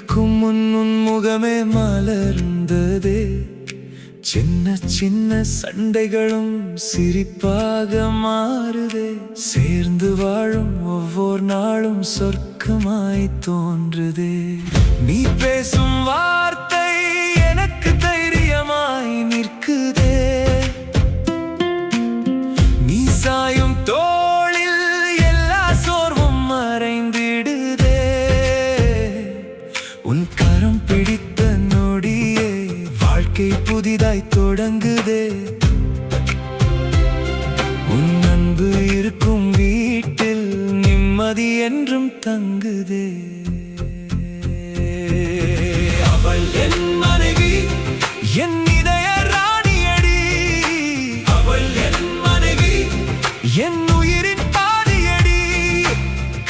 விழிக்கும் முன் உன் முகமே மலர்ந்ததே. சின்ன சின்ன சண்டைகளும் சிரிப்பாக மாறுதே. சேர்ந்து வாழும் ஒவ்வொரு நாளும் சொர்க்கமாய் தோன்றுதே. நீ பேசும் வார்த்தை எனக்கு தைரியமாய் நிற்குதே. நீ சாயும் தோளில் எல்லா சோர்வும் மறைந்திடுதே. உன் கரம் பிடித்த நொடியே வாழ்க்கை புதிதாய் தொடங்குதே. உன் அன்பு இருக்கும் வீட்டில் நிம்மதி என்றும் தங்குதே. அவள் என் மனைவி, என் இதய ராணியடி. அவள் என் மனைவி, என் உயிரின் பாதியடி.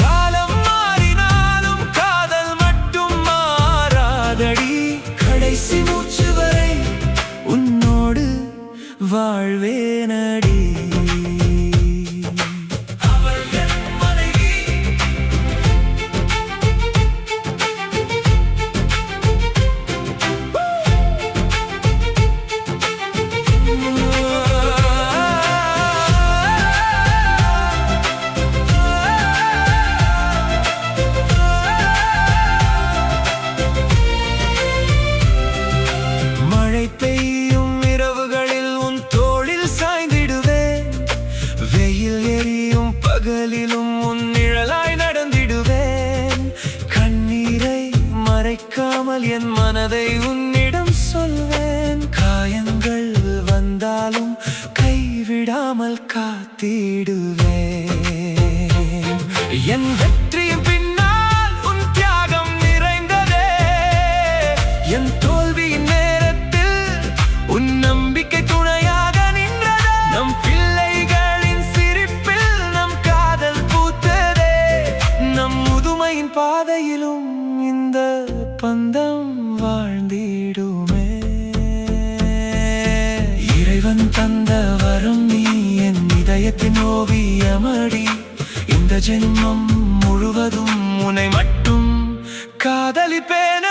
காலம் மாறினாலும் காதல் மட்டும் மாறாதடி. கடைசி மூச்சு வரை உன்னோடு வாழ்வேனடி. மழை பெய்யும் இரவுகளில் உன் தோளில் சாய்ந்திடுவேன். வெயில் எரியும் பகலிலும் உன் நிழலாய் நடந்திடுவேன். கண்ணீரை மறைக்காமல் என் மனதை உன்னிடம் சொல்வேன். காயங்கள் வந்தாலும் கைவிடாமல் காத்திடுவேன். என் வெற்றியின் பின்னால் உன் தியாகம் நிறைந்ததே. என் தோல்வியின் உன் நம்பிக்கை துணையாக நின்றதே. நம் பிள்ளைகளின் சிரிப்பில் நம் காதல் பூத்ததே. நம் முதுமையின் பாதையிலும் இந்த பந்தம் வாழ்ந்திடுமே. இறைவன் தந்த வரம் நீ என் இதயத்தின் ஓவியமடி. இந்த ஜென்மம் முழுவதும் உன்னை மட்டும் காதலிப்பேன்.